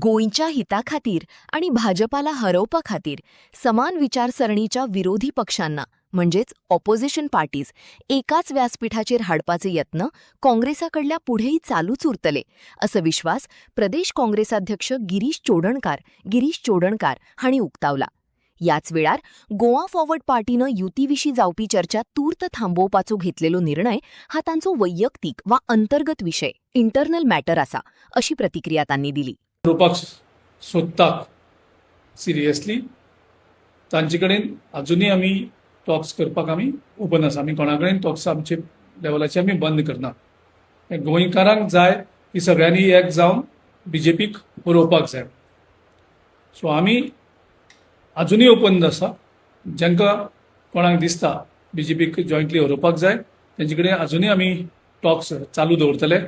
गोंयच्या हिता खातीर आणि भाजपाला हरोवपा खातीर समान विचारसरणीच्या विरोधी पक्षांना म्हणजेच ऑपोजिशन पार्टीज एकाच व्यासपीठाचेर हाडपाचे यत्न काँग्रेसाकडल्या पुढेही चालूच उरतले असं विश्वास प्रदेश काँग्रेसाध्यक्ष गिरीश चोडणकार हांणी उक्तावला. याच वेळार गोवा फॉरवर्ड पार्टीनं युतीविशीं जावपी चर्चा तूर्त थांबोवपाचो घेतलेलो निर्णय हा तांचो वैयक्तीक वा अंतर्गत विशय इंटरनल मॅटर आसा अशी प्रतिक्रिया तांणी दिली. रोवपाक सोदतात सिरियसली तांचे कडेन अजुनूय आमी टॉक्स करपाक आमी ओपन आसा. आमी कोणा कडेन टॉक्स आमचे लेवलाचे आमी बंद करना. गोंयकारांक जाय की सगळ्यांनी एक जावन बीजेपीक हरोवपाक जाय. सो आमी अजुनूय ओपन आसा. जांकां कोणाक दिसता बीजेपीक जॉयंटली हरोवपाक जाय तेंचे कडेन अजुनूय आमी टॉक्स चालू दवरतले.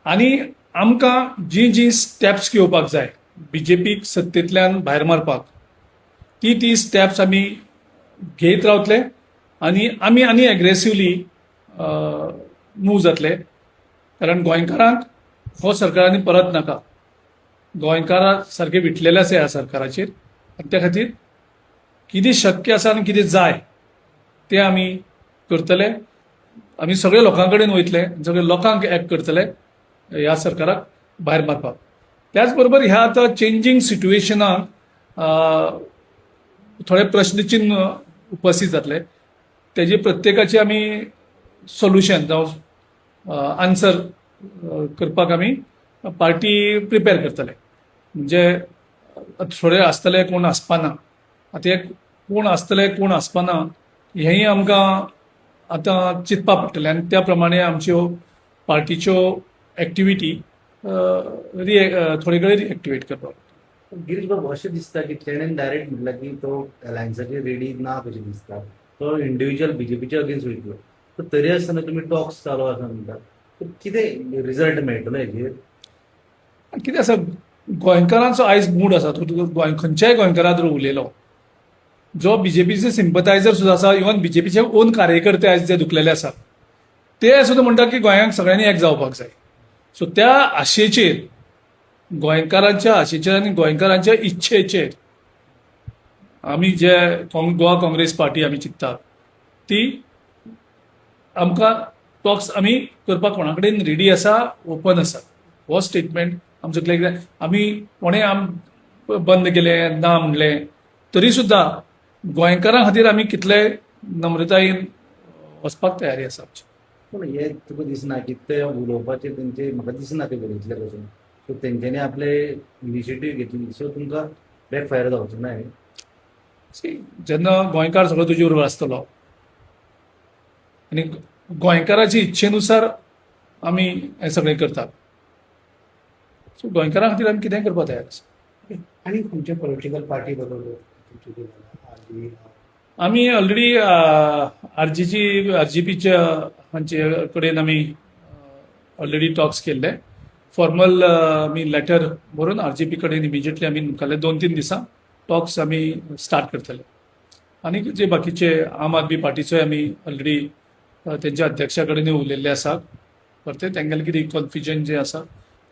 आनी आमकां जी स्टेप्स घेवपाक जाय बीजेपीक सत्तेंतल्यान भायर मारपाक ती स्टेप्स आमी घेत रावतले आनी आनी एग्रेसिवली मूव जातले. कारण गोंयकारांक हो सरकारांनी परत नाका. गोंयकारां सारके विटलेले आसा ह्या सरकाराचेर आनी त्या खातीर कितें शक्य आसा आनी कितें जाय तें आमी करतले. आमी सगळे लोकां कडेन वयतले, सगळे लोकांक एक करतले ह्या सरकाराक भायर मारपाक. त्याच बरोबर ह्या आतां चेंजींग सिट्युएशनाक थोडे प्रश्नचिन्ह उपस्थित जातले. तेजे प्रत्येकाचे आमी सोल्युशन जावं आन्सर करपाक आमी पार्टी प्रिपेर करतले. म्हणजे थोडे आसतले कोण आसपाना. आतां एक कोण आसतले कोण आसपाना हेंय आमकां आतां चिंतपा पडटलें आनी त्या प्रमाणे आमच्यो पार्टीच्यो एक्टिविटी थोडे कडेन रिएक्टिवेट करपाक. गिरीश बाब अशें दिसता की तेणेन डायरेक्ट म्हटलं की तो अलायन्साचेर रेडी ना कशें दिसता. तो इंडिव्हिज्युअल बीजेपीच्या अगेन्स्ट वयतलो. तर तरी आसतना तुमी टॉक्स चालू आसा म्हणटा कितें रिजल्ट मेळटलो हेजेर? कितें आसा गोंयकारांचो आयज मूड आसा तो खंयच्याय गोंयकारा जर उलयलो जो बीजेपीचे सिंपथायझर सुद्दां आसा, इवन बीजेपीचे ओन कार्यकर्ते आयज जे दुखलेले आसात ते सुद्दां म्हणटा की गोंयांक सगळ्यांनी एक जावपाक जाय. सो त्या आशेचेर गोंयकारांच्या आशेचेर आनी गोंयकारांच्या इच्छेचेर आमी जे गोवा काँग्रेस पार्टी आमी चिंततात ती आमकां टॉक्स आमी करपाक कोणा कडेन रेडी आसा, ओपन आसा. हो स्टेटमेंट आमचो कित्याक आमी कोणें बंद केलें ना म्हणलें तरी सुद्दां गोंयकारां खातीर आमी कितले नम्रतायेन वचपाक तयारी आसा आमची. पूण हे तुका दिसना की ते उलोवपाचें तेंचे म्हाका दिसना ते बरयतले पासून. सो तेंच्यांनी आपले इनिशिएटीव घेतली सो तुमकां बॅकफायर जावचो ना. जेन्ना गोंयकार सगळो तुजे बरोबर आसतलो आनी गोंयकाराची इच्छेनुसार आमी हें सगळें करतात. सो गोंयकारां खातीर आमी कितेंय करपाक तयार आसा. आणि खंयच्या पॉलिटिकल पार्टी बरोबर आमी ऑलरेडी आरजीपीच्या हांचे कडेन आमी ऑलरेडी टॉक्स केल्ले. फॉर्मल आमी लेटर बरोवन आरजीपी कडेन इमिजिएटली आमी मुखाल्ले 2-3 दिसां टॉक्स आमी स्टार्ट करतले. आनी जे बाकीचे आम आदमी पार्टीचोय आमी ऑलरेडी तेंच्या अध्यक्षा कडेन उलयल्ले आसा. परते तेंगेलें कितें कन्फ्युजन जें आसा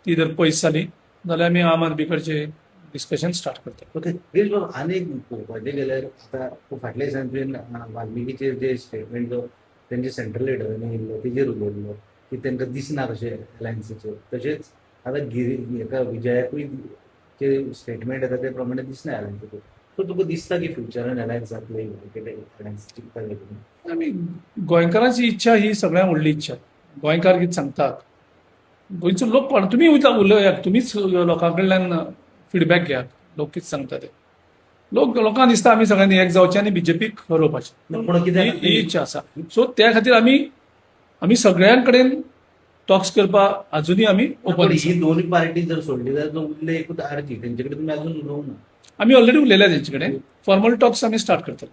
ती जर पयस जाली जाल्यार आमी आम आदमी कडचे डिस्कशन स्टार्ट करता. ओके गिरीश बाब आनीक पळोवपाचें गेल्यार आतां फाटल्या दिसांतल्यान वाल्मिकीचेर जे स्टेटमेंट जो तेंचे सेंट्रल लिडरांनी येयल्लो तेजेर उलयल्लो की तांकां दिसना कशें अलायन्सीचेर. तशेंच आतां हेका विजयाकूय जे स्टेटमेंट येता ते प्रमाणे दिसना अलायन्सीचेर. सो तुका दिसता की फ्युचरान अलायन्स जातले अलायन्स चिंतता तुमी? आमी गोंयकारांची इच्छा ही सगळ्यांत व्हडली इच्छा. गोंयकार कितें सांगतात गोंयचो लोक कोण तुमी उलयात, तुमीच लोकां कडल्यान फिडबॅक घेयात लोक कितें सांगता ते. लोकांक दिसता आमी सगळ्यांनी एक जावचें आनी बीजेपीक हरोवपाचें ही इच्छा आसा. सो त्या खातीर आमी सगळ्यां कडेन टॉक्स करपाक अजुनूय आमी ओपन. ही दोनूय पार्टी जर सोडली जाल्यार तो उरले एकूच आरजी तेंचे कडेन तुमी अजून उलोवंक ना. आमी ऑलरेडी उलयल्या तेंचे कडेन. फॉर्मल टॉक्स आमी स्टार्ट करतले.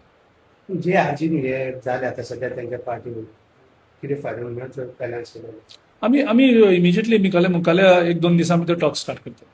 जे आजी हे जाले आता सध्या त्यांच्या पार्टी कितें फायदो मेळचो फायनान्स केलो आमी इमिजिएटली मुखाल्या 1-2 दिसां भितर टॉक्स स्टार्ट करतले.